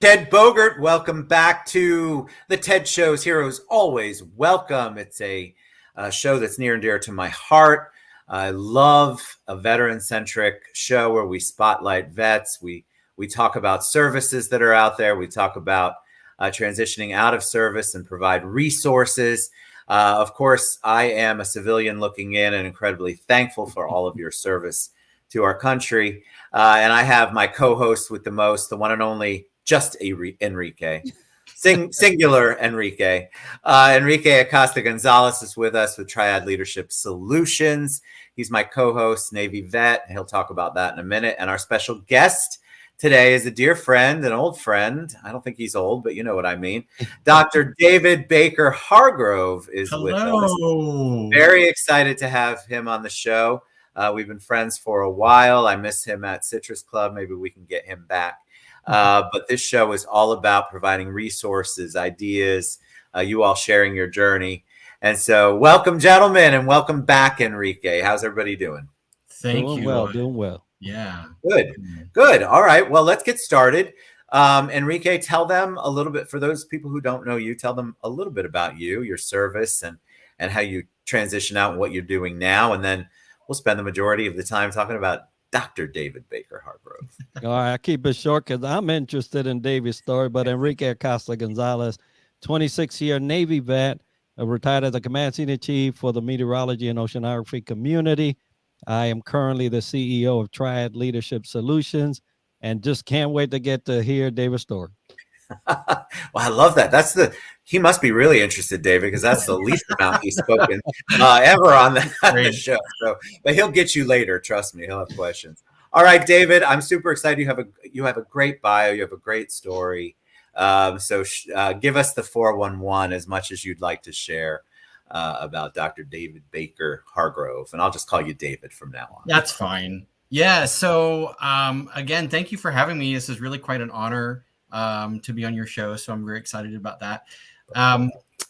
Ted Bogert, welcome back to the TED Show's Heroes Always Welcome. It's a show that's near and dear to my heart. I love a veteran-centric show where we spotlight vets. We talk about services that are out there. We talk about transitioning out of service and provide resources. Of course, I am a civilian looking in and incredibly thankful for all of your service to our country. And I have my co-host with the most, the one and only just Enrique, singular Enrique. Enrique Acosta Gonzalez is with us with Triad Leadership Solutions. He's my co-host, Navy vet. He'll talk about that in a minute. And our special guest today is a dear friend, an old friend. I don't think he's old, but you know what I mean. Dr. David Baker-Hargrove is with us. Very excited to have him on the show. We've been friends for a while. I miss him at Citrus Club. Maybe we can get him back. But this show is all about providing resources, ideas, you all sharing your journey. And so welcome, gentlemen, and welcome back, Enrique. How's everybody doing? Thank you. Doing well. Yeah. Good. All right. Well, let's get started. Enrique, tell them a little bit, for those people who don't know you, tell them a little bit about you, your service, and how you transition out and what you're doing now. And then we'll spend the majority of the time talking about Dr. David Baker-Hargrove. All right, I keep it short because I'm interested in David's story, but Enrique Acosta Gonzalez, 26-year Navy vet, retired as a command senior chief for the meteorology and oceanography community. I am currently the CEO of Triad Leadership Solutions and just can't wait to get to hear David's story. Well, I love that. He must be really interested, David, because that's the least amount he's spoken ever on the show. So, but he'll get you later. Trust me, he'll have questions. All right, David, I'm super excited. You have a great bio. You have a great story. So give us the 411 as much as you'd like to share about Dr. David Baker-Hargrove, and I'll just call you David from now on. That's fine. Yeah. So again, thank you for having me. This is really quite an honor to be on your show. So I'm very excited about that.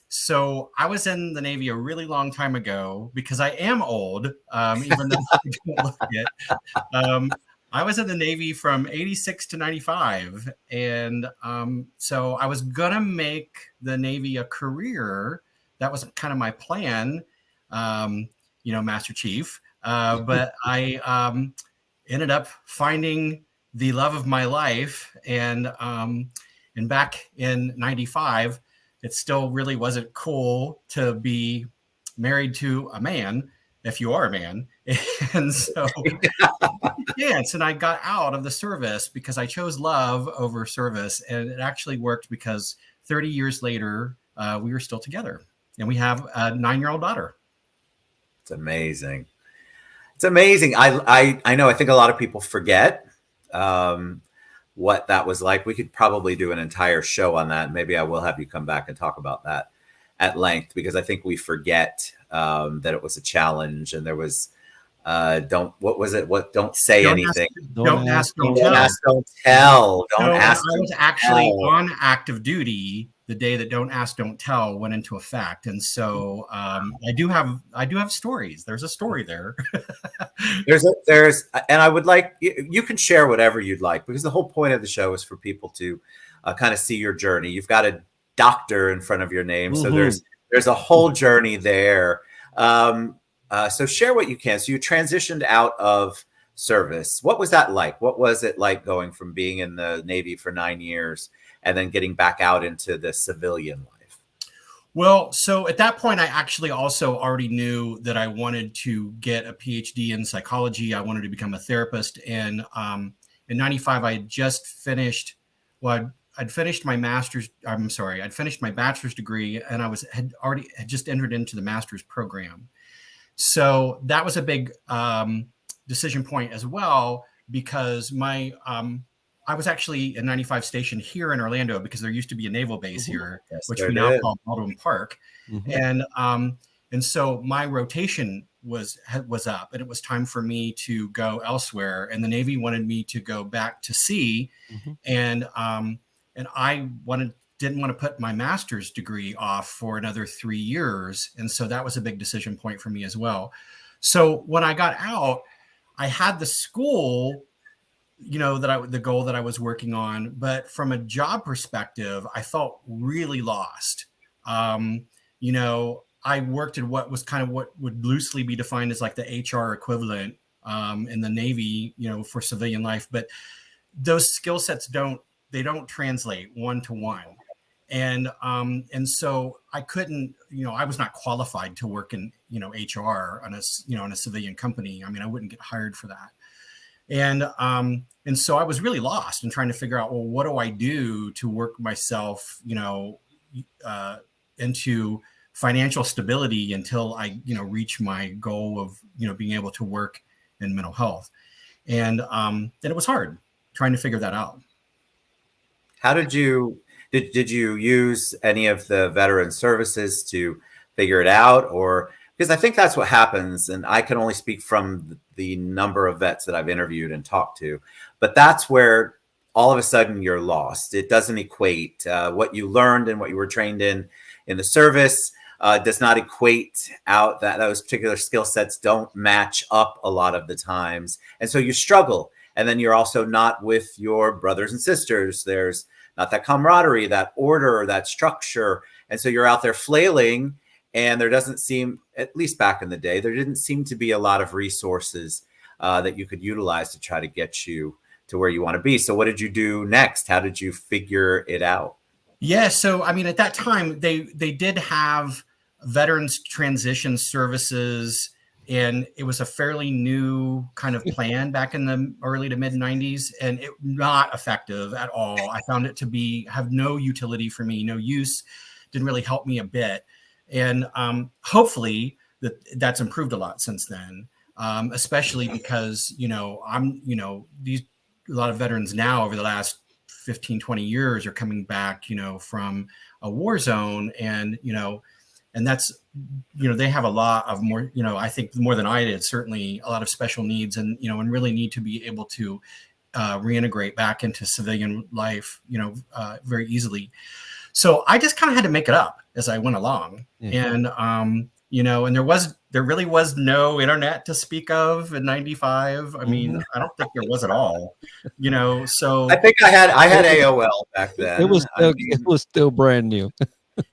So I was in the Navy a really long time ago because I am old, even though I don't look it. I was in the Navy from 86 to 95. And so I was going to make the Navy a career. That was kind of my plan, Master Chief. But I ended up finding the love of my life. And back in 95, it still really wasn't cool to be married to a man if you are a man. And so, and I got out of the service because I chose love over service. And it actually worked because 30 years later, we were still together and we have a 9-year-old daughter. It's amazing. It's amazing. I know, I think a lot of people forget what that was like. We could probably do an entire show on that. Maybe I will have you come back and talk about that at length, because I think we forget that it was a challenge and there was don't say anything. Don't ask, don't tell. I was actually on active duty the day that Don't Ask, Don't Tell went into effect. And so I do have stories. There's a story there. And I would like, you can share whatever you'd like, because the whole point of the show is for people to kind of see your journey. You've got a doctor in front of your name. So there's a whole journey there. So share what you can. So you transitioned out of service. What was that like? What was it like going from being in the Navy for 9 years and then getting back out into the civilian life? Well, so at that point, I actually also already knew that I wanted to get a Ph.D. in psychology. I wanted to become a therapist. And in 95, I had just finished, I'd finished my master's. I'd finished my bachelor's degree, and I had just entered into the master's program. So that was a big decision point as well, because I was actually in 95 stationed here in Orlando because there used to be a naval base here, which we now call Baldwin Park. And so my rotation was up, and it was time for me to go elsewhere. And the Navy wanted me to go back to sea, and I didn't want to put my master's degree off for another 3 years. And so that was a big decision point for me as well. So when I got out, I had the school the goal that I was working on. But from a job perspective, I felt really lost. I worked in what was kind of what would loosely be defined as like the HR equivalent in the Navy, for civilian life. But those skill sets don't translate one to one. And so I couldn't, I was not qualified to work in, HR on in a civilian company. I mean, I wouldn't get hired for that. And so I was really lost in trying to figure out, well, what do I do to work myself, into financial stability until I, reach my goal of, being able to work in mental health. And it was hard trying to figure that out. How did you use any of the veteran services to figure it out? Or because I think that's what happens, and I can only speak from the number of vets that I've interviewed and talked to, but that's where all of a sudden you're lost. It doesn't equate. What you learned and what you were trained in the service does not equate out. That those particular skill sets don't match up a lot of the times, and so you struggle. And then you're also not with your brothers and sisters. There's not that camaraderie, that order, that structure. And so you're out there flailing, and there doesn't seem, at least back in the day, there didn't seem to be a lot of resources that you could utilize to try to get you to where you want to be. So what did you do next? How did you figure it out? Yeah. So, I mean, at that time, they did have veterans transition services, and it was a fairly new kind of plan back in the early to mid 90s, and it not effective at all. I found it to have no utility for me, no use, didn't really help me a bit. And hopefully that's improved a lot since then, especially because, a lot of veterans now over the last 15, 20 years are coming back, from a war zone, and that's, they have a lot of more, I think more than I did, certainly a lot of special needs, and, and really need to be able to reintegrate back into civilian life, very easily. So I just kind of had to make it up as I went along. And, and there really was no internet to speak of in 95. I mean, I don't think there was at all, so I think I had AOL back then. It was still brand new.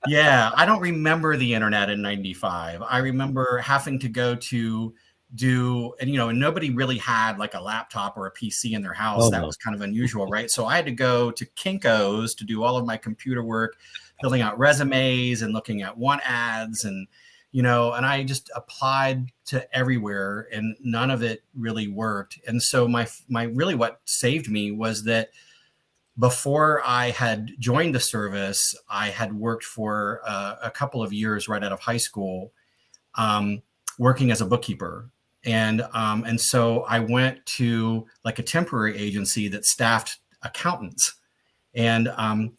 Yeah, I don't remember the internet in 95. I remember having to go to and nobody really had like a laptop or a PC in their house. That was kind of unusual, right? So I had to go to Kinko's to do all of my computer work, filling out resumes and looking at want ads, and and I just applied to everywhere, and none of it really worked. And so my really what saved me was that before I had joined the service, I had worked for a couple of years right out of high school, working as a bookkeeper. And so I went to like a temporary agency that staffed accountants, and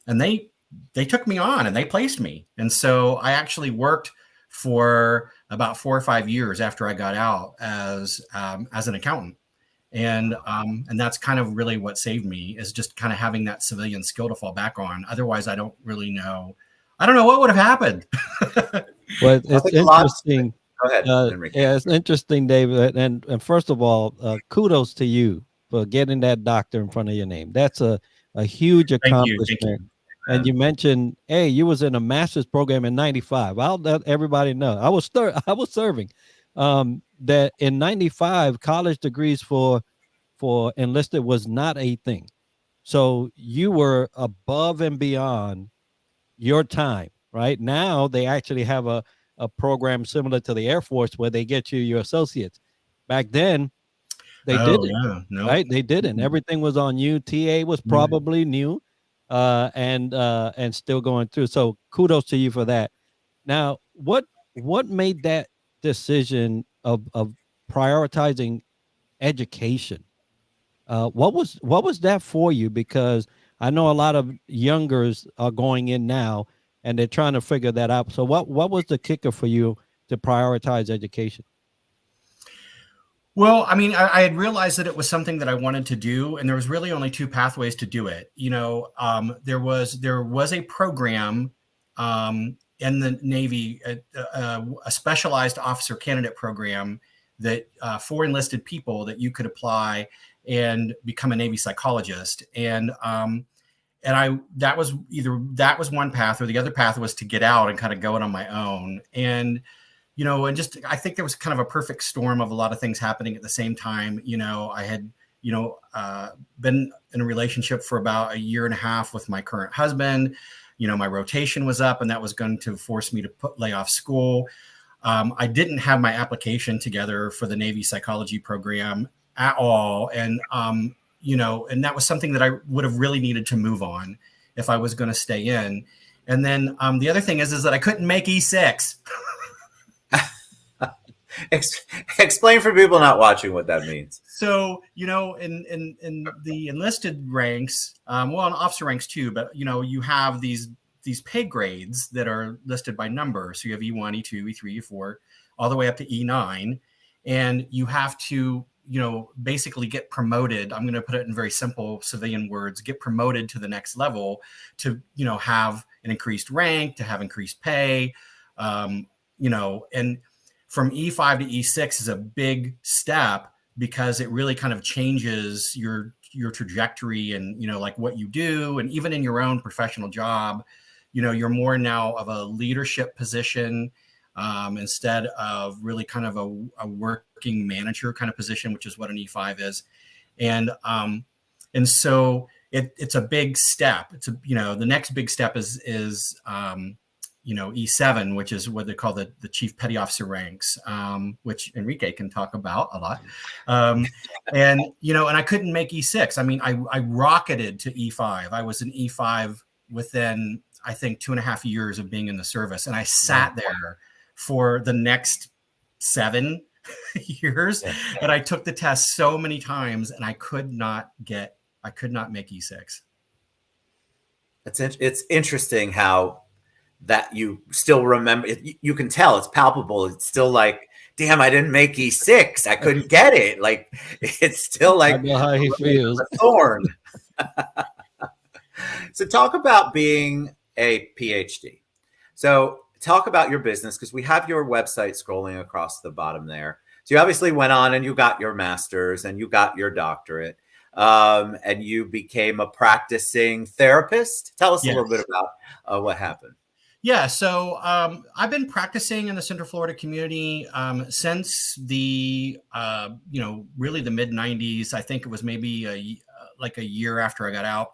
they took me on and they placed me. And so I actually worked for about 4 or 5 years after I got out as an accountant. And that's kind of really what saved me, is just kind of having that civilian skill to fall back on. Otherwise, I don't know what would have happened. Well, it's interesting. Go ahead, Enrique. Yeah, it's interesting, David. And first of all, kudos to you for getting that doctor in front of your name. That's a huge accomplishment. Thank you. And you mentioned, hey, you was in a master's program in 95. I'll let everybody know. I was serving. That in 95, college degrees for enlisted was not a thing. So you were above and beyond your time. Right now, they actually have a program similar to the Air Force where they get you your associates. Back then, they didn't. Yeah, no. Right? They didn't. Everything was on you. TA was probably new, and still going through. So kudos to you for that. Now, what made that decision of prioritizing education? What was that for you? Because I know a lot of youngers are going in now and they're trying to figure that out. So what was the kicker for you to prioritize education? Well, I mean, I had realized that it was something that I wanted to do, and there was really only 2 pathways to do it. There was a program in the Navy, a specialized officer candidate program that for enlisted people that you could apply, and become a Navy psychologist. And that was one path, or the other path was to get out and kind of go it on my own. And, and just, I think there was kind of a perfect storm of a lot of things happening at the same time. I had, been in a relationship for about 1.5 years with my current husband. My rotation was up, and that was going to force me to lay off school. I didn't have my application together for the Navy psychology program at all. And, and that was something that I would have really needed to move on if I was going to stay in. And then the other thing is that I couldn't make E6. Explain for people not watching what that means. So, in the enlisted ranks, in officer ranks too, but, you have these pay grades that are listed by number. So you have E1, E2, E3, E4, all the way up to E9. And you have to, basically get promoted. I'm going to put it in very simple civilian words, get promoted to the next level to, have an increased rank, to have increased pay, and from E5 to E6 is a big step because it really kind of changes your trajectory and, like what you do. And even in your own professional job, you're more now of a leadership position instead of really kind of a working manager kind of position, which is what an E5 is. And so it's a big step. It's the next big step is E7, which is what they call the chief petty officer ranks, which Enrique can talk about a lot. And I couldn't make E6. I mean, I rocketed to E5. I was an E5 within, I think, 2.5 years of being in the service. And I sat there for the next 7 years. And I took the test so many times and I could not make E6. It's interesting how that you still remember. You can tell it's palpable. It's still like, damn, I didn't make E6. I couldn't get it. Like, it's still like, I know how he feels. A thorn. So talk about being a PhD. So talk about your business, because we have your website scrolling across the bottom there. So you obviously went on and you got your master's and you got your doctorate, and you became a practicing therapist. Tell us a little bit about what happened. Yeah, so I've been practicing in the Central Florida community since the, really the mid 90s. I think it was maybe a year after I got out.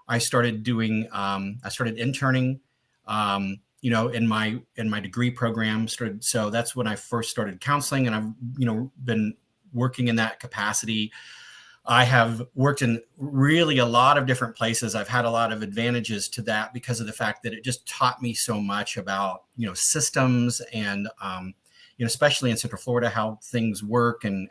I started doing, I started interning, in my degree program. So that's when I first started counseling, and I've, been working in that capacity. I have worked in really a lot of different places. I've had a lot of advantages to that because of the fact that it just taught me so much about, systems and, especially in Central Florida, how things work and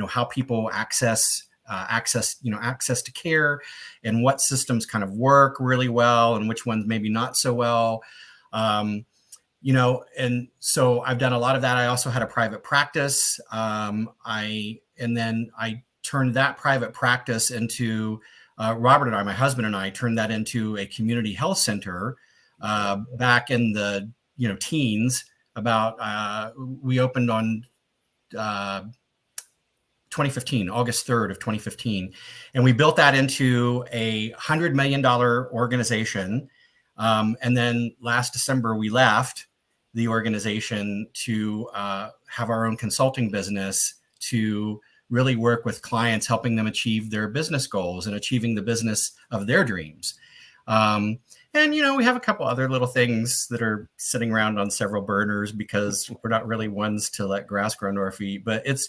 how people access to care, and what systems kind of work really well and which ones maybe not so well. And so I've done a lot of that. I also had a private practice. I turned that private practice into, Robert and I, my husband and I, turned that into a community health center back in the teens. We opened on 2015, August 3rd of 2015, and we built that into a $100 million organization. And then last December, we left the organization to have our own consulting business to really work with clients, helping them achieve their business goals and achieving the business of their dreams. And, we have a couple other little things that are sitting around on several burners because we're not really ones to let grass grow under our feet. But it's,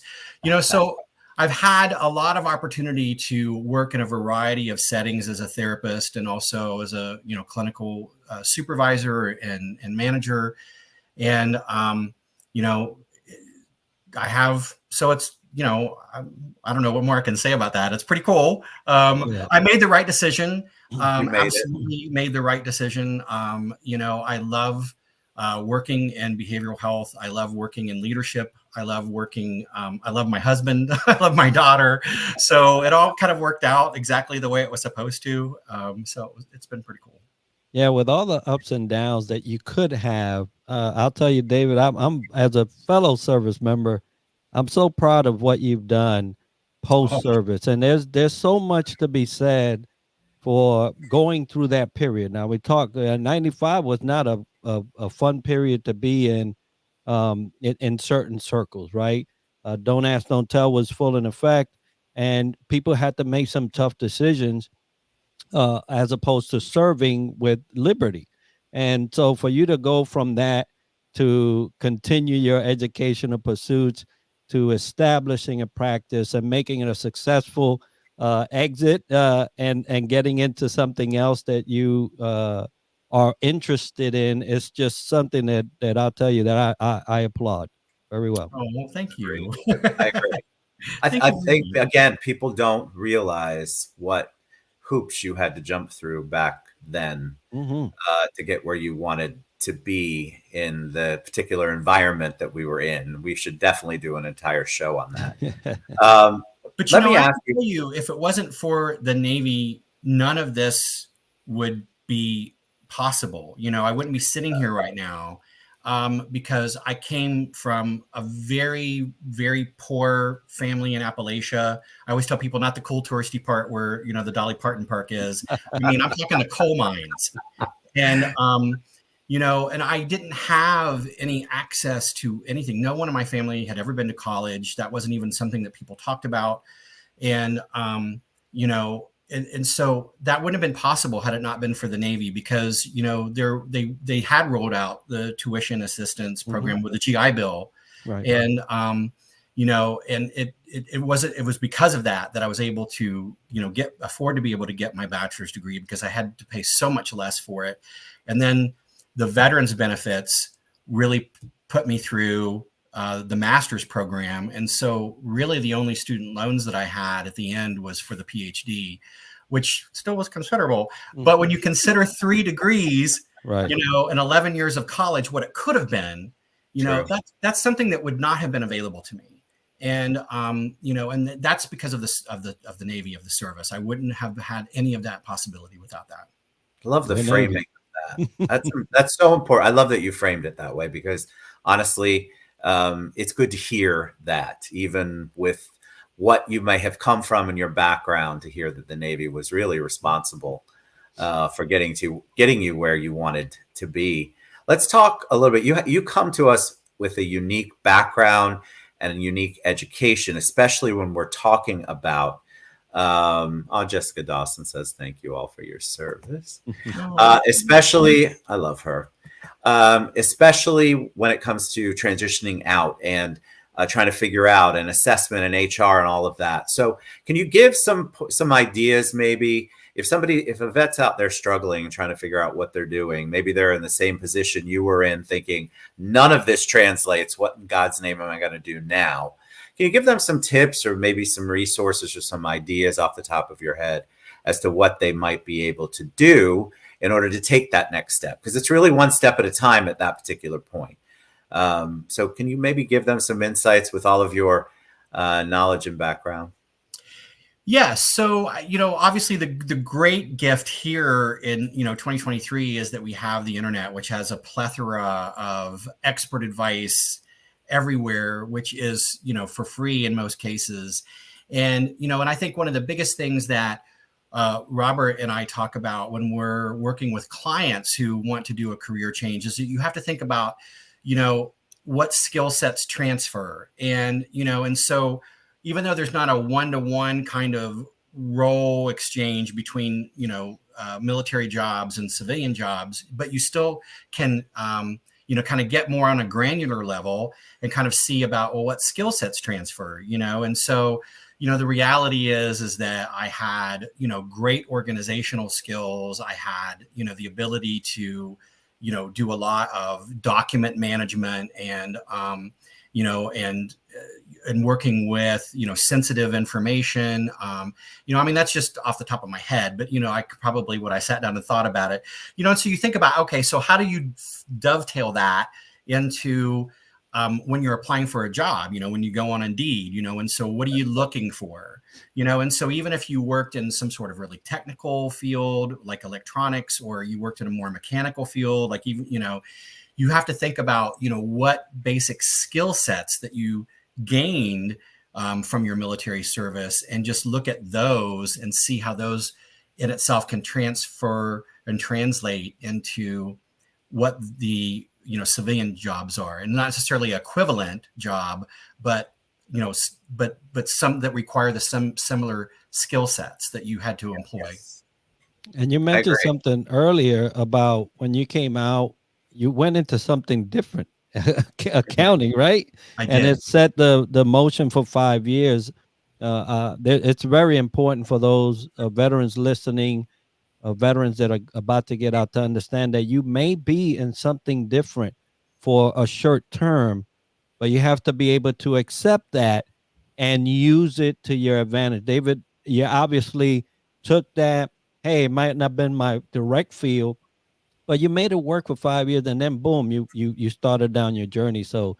so I've had a lot of opportunity to work in a variety of settings as a therapist and also as a, clinical supervisor and manager. And, I have, so it's, I don't know what more I can say about that. It's pretty cool. I made the right decision. Absolutely made the right decision. I love working in behavioral health. I love working in leadership. I love working. I love my husband. I love my daughter. So it all kind of worked out exactly the way it was supposed to. So it's been pretty cool. Yeah, with all the ups and downs that you could have, I'll tell you, David, I'm as a fellow service member, I'm so proud of what you've done post service, and there's so much to be said for going through that period. Now we talked, 95 was not a fun period to be in certain circles, right? Don't ask, don't tell was full in effect, and people had to make some tough decisions as opposed to serving with liberty. And so for you to go from that to continue your educational pursuits to establishing a practice and making it a successful exit and getting into something else that you are interested in, is just something that I'll tell you that I applaud very well. Oh, well, thank you. I agree. Thank I you. think, again, people don't realize what hoops you had to jump through back then to get where you wanted to be in the particular environment that we were in. We should definitely do an entire show on that. But Let me I ask can tell you, if it wasn't for the Navy, none of this would be possible. I wouldn't be sitting here right now because I came from a very, very poor family in Appalachia. I always tell people, not the cool touristy part where, the Dolly Parton Park is. I mean, I'm talking the coal mines. And, and I didn't have any access to anything. No one in my family had ever been to college. That wasn't even something that people talked about. And, and so that wouldn't have been possible had it not been for the Navy, because, they had rolled out the tuition assistance program with the GI Bill. Right. And, and it was because of that I was able to, afford to be able to get my bachelor's degree, because I had to pay so much less for it. And then the veterans benefits really put me through the master's program. And so really the only student loans that I had at the end was for the Ph.D., which still was considerable. But when you consider 3 degrees, right, and 11 years of college, what it could have been, that's something that would not have been available to me. And, and that's because of the Navy, of the service. I wouldn't have had any of that possibility without that. I love the framing of that. That's so important. I love that you framed it that way, because honestly, it's good to hear that, even with what you may have come from in your background, to hear that the Navy was really responsible for getting you where you wanted to be. Let's talk a little bit. You come to us with a unique background and a unique education, especially when we're talking about Jessica Dawson says, thank you all for your service. Especially, I love her. Especially when it comes to transitioning out and trying to figure out an assessment and HR and all of that. So can you give some ideas, maybe, if a vet's out there struggling and trying to figure out what they're doing, maybe they're in the same position you were in, thinking none of this translates, what in God's name am I going to do now? Can you give them some tips, or maybe some resources, or some ideas off the top of your head as to what they might be able to do in order to take that next step? Because it's really one step at a time at that particular point. So can you maybe give them some insights with all of your knowledge and background? Yes. So, obviously the great gift here in, 2023 is that we have the internet, which has a plethora of expert advice everywhere, which is, for free in most cases. And, and I think one of the biggest things that Robert and I talk about when we're working with clients who want to do a career change is that you have to think about, what skill sets transfer. And, and so even though there's not a one-to-one kind of role exchange between, military jobs and civilian jobs, but you still can, kind of get more on a granular level and kind of see about, well, what skill sets transfer, and so, the reality is that I had, great organizational skills. I had, the ability to, do a lot of document management and, and working with, sensitive information. I mean, that's just off the top of my head, but, I could probably, when I sat down and thought about it, and so you think about, okay, so how do you dovetail that into when you're applying for a job, when you go on Indeed, and so what are you looking for, and so even if you worked in some sort of really technical field like electronics, or you worked in a more mechanical field, like even, you have to think about, what basic skill sets that you gained from your military service, and just look at those and see how those in itself can transfer and translate into what the civilian jobs are, and not necessarily equivalent job, but but some that require the similar skill sets that you had to employ. Yes. And you mentioned something earlier about when you came out, you went into something different, accounting, right? And it set the motion for 5 years. It's very important for those veterans listening, veterans that are about to get out, to understand that you may be in something different for a short term, but you have to be able to accept that and use it to your advantage. David, you obviously took that. Hey, it might not have been my direct field, but you made it work for 5 years, and then boom, you started down your journey. So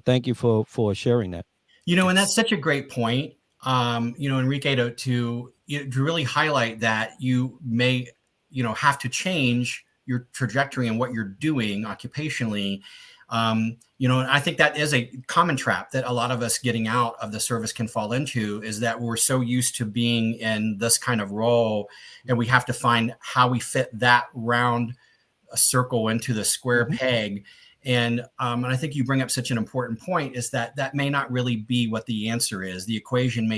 thank you for sharing that. And that's such a great point. Enrique, to really highlight that you may, have to change your trajectory and what you're doing occupationally. And I think that is a common trap that a lot of us getting out of the service can fall into, is that we're so used to being in this kind of role, and we have to find how we fit that round a circle into the square peg. And I think you bring up such an important point, is that may not really be what the answer is. The equation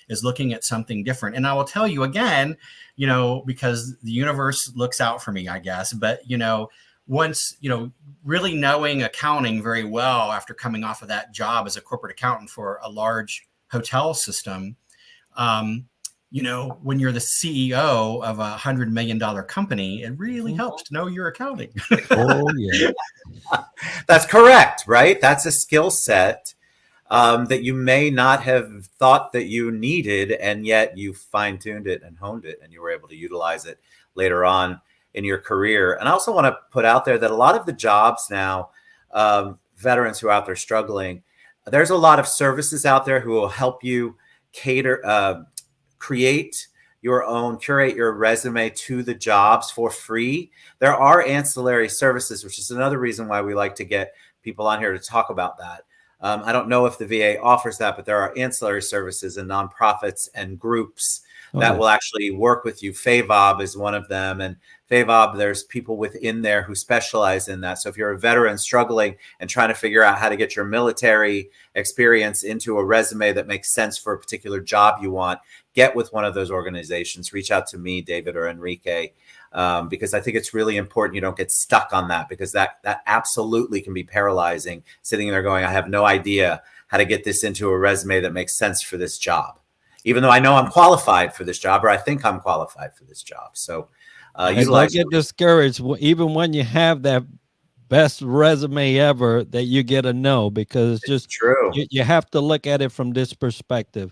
is looking at something different. And I will tell you again, because the universe looks out for me, I guess. But, once, really knowing accounting very well after coming off of that job as a corporate accountant for a large hotel system, when you're the CEO of $100 million company, it really helps to know your accounting. Oh, yeah. That's correct, right? That's a skill set that you may not have thought that you needed, and yet you fine-tuned it and honed it, and you were able to utilize it later on in your career. And I also want to put out there that a lot of the jobs now, veterans who are out there struggling, there's a lot of services out there who will help you curate your resume to the jobs for free. There are ancillary services, which is another reason why we like to get people on here to talk about that. I don't know if the VA offers that, but there are ancillary services and nonprofits and groups that will actually work with you. FAVOB is one of them. And FAVOB, there's people within there who specialize in that. So if you're a veteran struggling and trying to figure out how to get your military experience into a resume that makes sense for a particular job you want, get with one of those organizations. Reach out to me, David, or Enrique, because I think it's really important you don't get stuck on that, because that absolutely can be paralyzing, sitting there going, I have no idea how to get this into a resume that makes sense for this job, even though I know I'm qualified for this job, or I think I'm qualified for this job. So don't get discouraged, even when you have that best resume ever, that you get a no, because it's just true. You have to look at it from this perspective.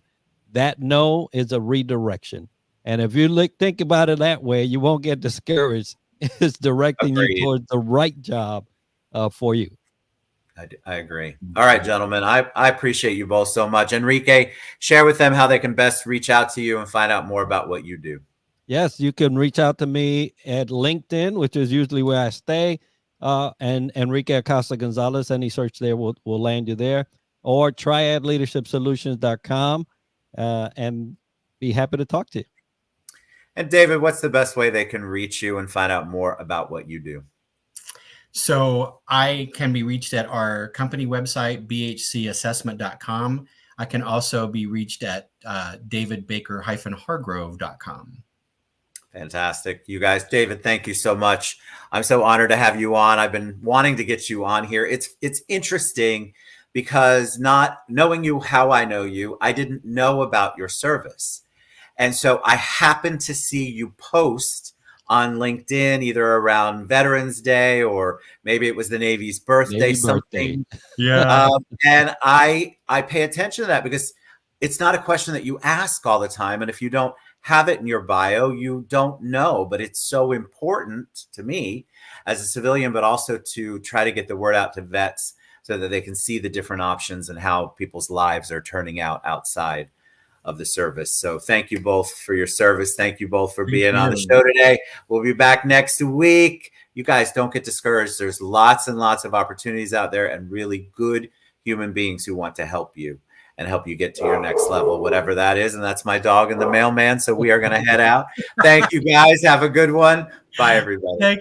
That no is a redirection. And if you think about it that way, you won't get discouraged. It's directing you towards the right job for you. I agree. All right, gentlemen, I appreciate you both so much. Enrique, share with them how they can best reach out to you and find out more about what you do. Yes, you can reach out to me at LinkedIn, which is usually where I stay, and Enrique Acosta Gonzalez. Any search there will land you there, or triadleadershipsolutions.com, and be happy to talk to you. And David, what's the best way they can reach you and find out more about what you do? So I can be reached at our company website, bhcassessment.com. I can also be reached at davidbaker-hargrove.com. Fantastic. You guys, David, thank you so much. I'm so honored to have you on. I've been wanting to get you on here. It's interesting because, not knowing you how I know you, I didn't know about your service. And so I happened to see you post on LinkedIn, either around Veterans Day or maybe it was the Navy's birthday, something. Yeah. And I pay attention to that because it's not a question that you ask all the time. And if you don't have it in your bio, you don't know. But it's so important to me as a civilian, but also to try to get the word out to vets so that they can see the different options and how people's lives are turning out outside of the service. So thank you both for your service. Thank you both for being on the show today. We'll be back next week. You guys don't get discouraged. There's lots and lots of opportunities out there and really good human beings who want to help you. and help you get to your next level, whatever that is. And that's my dog and the mailman. So we are going to head out. Thank you guys. Have a good one. Bye, everybody. Thank